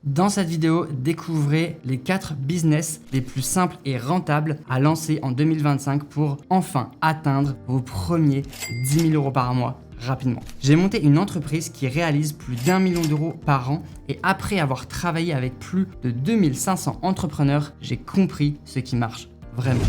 Dans cette vidéo, découvrez les 4 business les plus simples et rentables à lancer en 2025 pour enfin atteindre vos premiers 10 000 € par mois rapidement. J'ai monté une entreprise qui réalise plus d'1 million d'euros par an et après avoir travaillé avec plus de 2500 entrepreneurs, j'ai compris ce qui marche vraiment.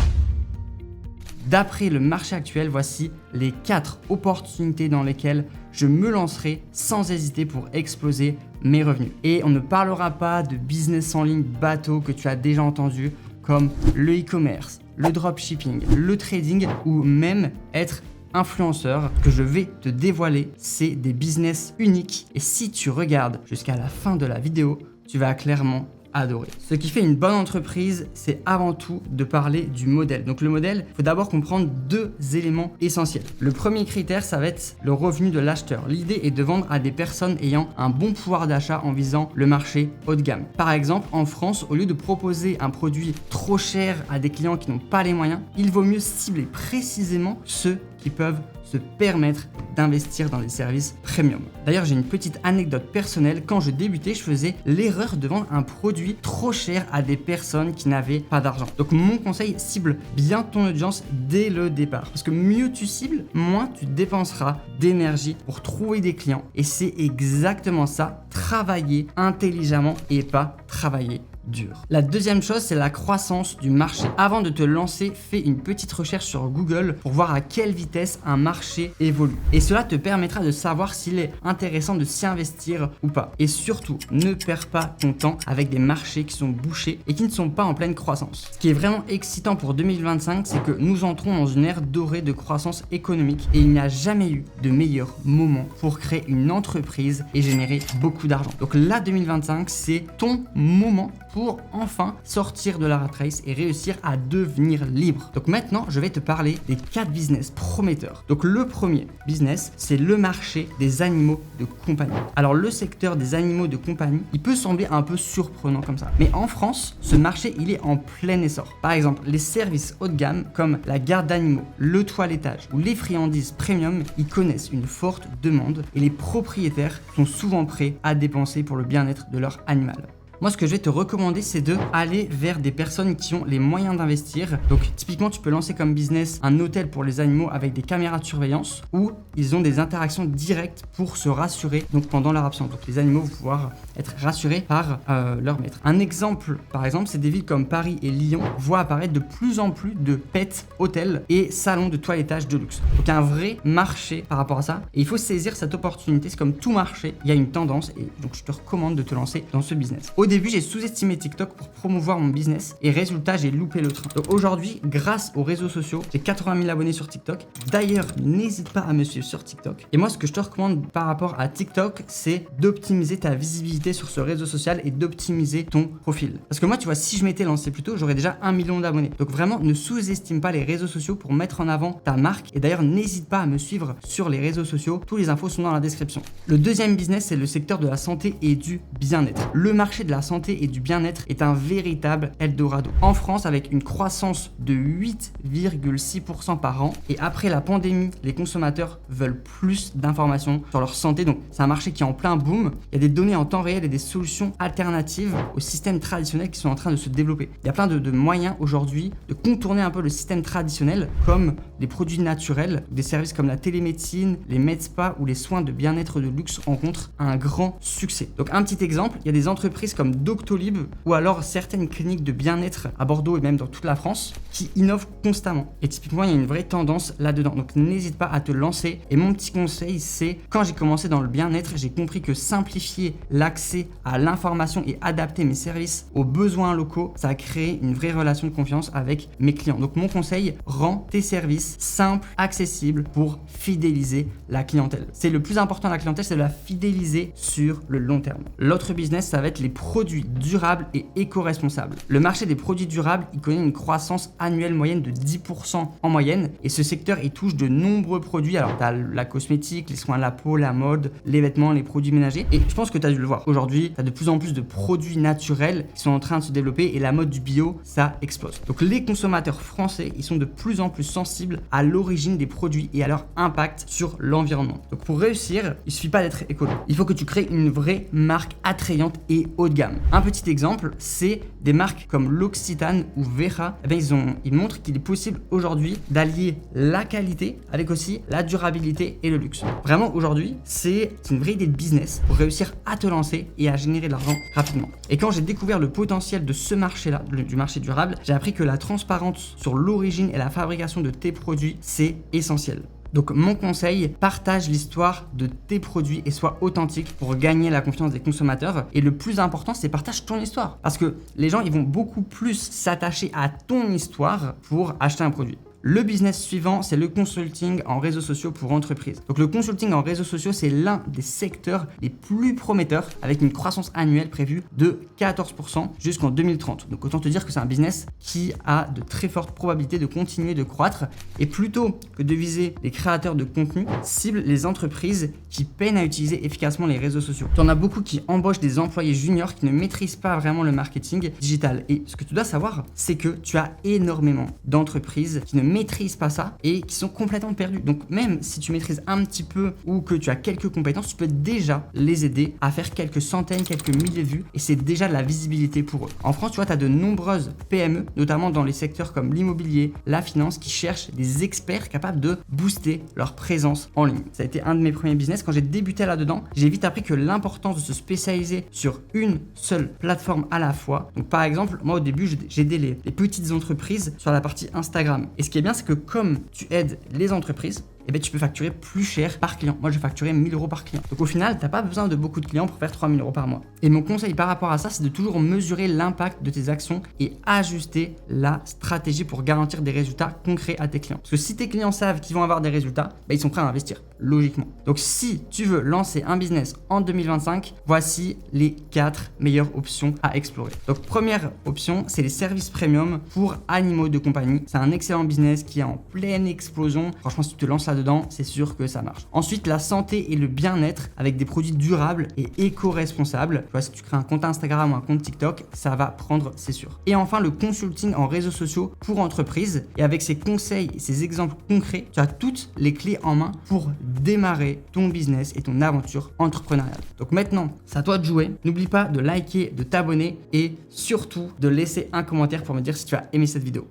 D'après le marché actuel, voici les 4 opportunités dans lesquelles je me lancerai sans hésiter pour exploser mes revenus. Et on ne parlera pas de business en ligne bateau que tu as déjà entendu comme le e-commerce, le dropshipping, le trading ou même être influenceur que je vais te dévoiler. C'est des business uniques et si tu regardes jusqu'à la fin de la vidéo, tu vas clairement adorer. Ce qui fait une bonne entreprise, c'est avant tout de parler du modèle. Donc le modèle, il faut d'abord comprendre 2 éléments essentiels. Le premier critère, ça va être le revenu de l'acheteur. L'idée est de vendre à des personnes ayant un bon pouvoir d'achat en visant le marché haut de gamme. Par exemple, en France, au lieu de proposer un produit trop cher à des clients qui n'ont pas les moyens, il vaut mieux cibler précisément ceux qui peuvent se permettre d'investir dans des services premium. D'ailleurs, j'ai une petite anecdote personnelle. Quand je débutais, je faisais l'erreur de vendre un produit trop cher à des personnes qui n'avaient pas d'argent. Donc mon conseil, cible bien ton audience dès le départ. Parce que mieux tu cibles, moins tu dépenseras d'énergie pour trouver des clients. Et c'est exactement ça, travailler intelligemment et pas travailler dur. La deuxième chose, c'est la croissance du marché. Avant de te lancer, fais une petite recherche sur Google pour voir à quelle vitesse un marché évolue. Et cela te permettra de savoir s'il est intéressant de s'y investir ou pas. Et surtout, ne perds pas ton temps avec des marchés qui sont bouchés et qui ne sont pas en pleine croissance. Ce qui est vraiment excitant pour 2025, c'est que nous entrons dans une ère dorée de croissance économique et il n'y a jamais eu de meilleur moment pour créer une entreprise et générer beaucoup d'argent. Donc là, 2025, c'est ton moment pour enfin sortir de la rat race et réussir à devenir libre. Donc maintenant, je vais te parler des 4 business prometteurs. Donc le premier business, c'est le marché des animaux de compagnie. Alors le secteur des animaux de compagnie, il peut sembler un peu surprenant comme ça. Mais en France, ce marché, il est en plein essor. Par exemple, les services haut de gamme comme la garde d'animaux, le toilettage ou les friandises premium, ils connaissent une forte demande et les propriétaires sont souvent prêts à dépenser pour le bien-être de leur animal. Moi, ce que je vais te recommander, c'est de aller vers des personnes qui ont les moyens d'investir. Donc, typiquement, tu peux lancer comme business un hôtel pour les animaux avec des caméras de surveillance où ils ont des interactions directes pour se rassurer donc pendant leur absence. Donc, les animaux vont pouvoir être rassurés par leur maître. Un exemple, par exemple, c'est des villes comme Paris et Lyon voient apparaître de plus en plus de pet hôtels et salons de toilettage de luxe. Donc, un vrai marché par rapport à ça. Et il faut saisir cette opportunité. C'est comme tout marché, il y a une tendance et donc je te recommande de te lancer dans ce business. Au début, j'ai sous-estimé TikTok pour promouvoir mon business et résultat, j'ai loupé le train. Donc aujourd'hui, grâce aux réseaux sociaux, j'ai 80 000 abonnés sur TikTok. D'ailleurs, n'hésite pas à me suivre sur TikTok. Et moi, ce que je te recommande par rapport à TikTok, c'est d'optimiser ta visibilité sur ce réseau social et d'optimiser ton profil. Parce que moi, tu vois, si je m'étais lancé plus tôt, j'aurais déjà 1 million d'abonnés. Donc vraiment, ne sous-estime pas les réseaux sociaux pour mettre en avant ta marque. Et d'ailleurs, n'hésite pas à me suivre sur les réseaux sociaux. Tous les infos sont dans la description. Le deuxième business, c'est le secteur de la santé et du bien-être. Le marché de la santé et du bien-être est un véritable Eldorado. En France, avec une croissance de 8,6% par an et après la pandémie, les consommateurs veulent plus d'informations sur leur santé. Donc, c'est un marché qui est en plein boom. Il y a des données en temps réel et des solutions alternatives au système traditionnel qui sont en train de se développer. Il y a plein de moyens aujourd'hui de contourner un peu le système traditionnel comme les produits naturels, des services comme la télémédecine, les med-spa ou les soins de bien-être de luxe rencontrent un grand succès. Donc, un petit exemple, il y a des entreprises comme Doctolib ou alors certaines cliniques de bien-être à Bordeaux et même dans toute la France qui innovent constamment. Et typiquement, il y a une vraie tendance là-dedans. Donc n'hésite pas à te lancer. Et mon petit conseil, c'est quand j'ai commencé dans le bien-être, j'ai compris que simplifier l'accès à l'information et adapter mes services aux besoins locaux, ça a créé une vraie relation de confiance avec mes clients. Donc mon conseil, rends tes services simples, accessibles pour fidéliser la clientèle. C'est le plus important de la clientèle, c'est de la fidéliser sur le long terme. L'autre business, ça va être les produits durables et éco-responsables. Le marché des produits durables, il connaît une croissance annuelle moyenne de 10% en moyenne et ce secteur, il touche de nombreux produits. Alors, tu as la cosmétique, les soins de la peau, la mode, les vêtements, les produits ménagers et je pense que tu as dû le voir. Aujourd'hui, tu as de plus en plus de produits naturels qui sont en train de se développer et la mode du bio, ça explose. Donc, les consommateurs français, ils sont de plus en plus sensibles à l'origine des produits et à leur impact sur l'environnement. Donc, pour réussir, il suffit pas d'être écolo. Il faut que tu crées une vraie marque attrayante et haut de gamme. gamme. Un petit exemple, c'est des marques comme L'Occitane ou Vera. Eh bien, ils montrent qu'il est possible aujourd'hui d'allier la qualité avec aussi la durabilité et le luxe. Vraiment, aujourd'hui, c'est une vraie idée de business pour réussir à te lancer et à générer de l'argent rapidement. Et quand j'ai découvert le potentiel de ce marché-là, du marché durable, j'ai appris que la transparence sur l'origine et la fabrication de tes produits, c'est essentiel. Donc mon conseil, partage l'histoire de tes produits et sois authentique pour gagner la confiance des consommateurs. Et le plus important, c'est partage ton histoire. Parce que les gens, ils vont beaucoup plus s'attacher à ton histoire pour acheter un produit. Le business suivant, c'est le consulting en réseaux sociaux pour entreprises. Donc le consulting en réseaux sociaux, c'est l'un des secteurs les plus prometteurs avec une croissance annuelle prévue de 14% jusqu'en 2030. Donc autant te dire que c'est un business qui a de très fortes probabilités de continuer de croître. Et plutôt que de viser les créateurs de contenu, cible les entreprises qui peinent à utiliser efficacement les réseaux sociaux. Tu en as beaucoup qui embauchent des employés juniors qui ne maîtrisent pas vraiment le marketing digital. Et ce que tu dois savoir, c'est que tu as énormément d'entreprises qui ne maîtrisent pas ça et qui sont complètement perdus. Donc même si tu maîtrises un petit peu ou que tu as quelques compétences, tu peux déjà les aider à faire quelques centaines, quelques milliers de vues et c'est déjà de la visibilité pour eux. En France, tu vois, tu as de nombreuses PME, notamment dans les secteurs comme l'immobilier, la finance, qui cherchent des experts capables de booster leur présence en ligne. Ça a été un de mes premiers business. Quand j'ai débuté là-dedans, j'ai vite appris que l'importance de se spécialiser sur une seule plateforme à la fois. Donc par exemple, moi au début, j'aidais les petites entreprises sur la partie Instagram. Et ce qui est bien, c'est que comme tu aides les entreprises, eh bien, tu peux facturer plus cher par client. Moi, je facturais 1000 € par client. Donc au final, tu n'as pas besoin de beaucoup de clients pour faire 3000 € par mois. Et mon conseil par rapport à ça, c'est de toujours mesurer l'impact de tes actions et ajuster la stratégie pour garantir des résultats concrets à tes clients. Parce que si tes clients savent qu'ils vont avoir des résultats, ils sont prêts à investir, logiquement. Donc si tu veux lancer un business en 2025, voici les 4 meilleures options à explorer. Donc première option, c'est les services premium pour animaux de compagnie. C'est un excellent business qui est en pleine explosion. Franchement, si tu te lances là-dedans, c'est sûr que ça marche. Ensuite, la santé et le bien-être avec des produits durables et éco-responsables. Tu vois, si tu crées un compte Instagram ou un compte TikTok, ça va prendre, c'est sûr. Et enfin, le consulting en réseaux sociaux pour entreprises. Et avec ces conseils et ces exemples concrets, tu as toutes les clés en main pour démarrer ton business et ton aventure entrepreneuriale. Donc maintenant, c'est à toi de jouer. N'oublie pas de liker, de t'abonner et surtout de laisser un commentaire pour me dire si tu as aimé cette vidéo.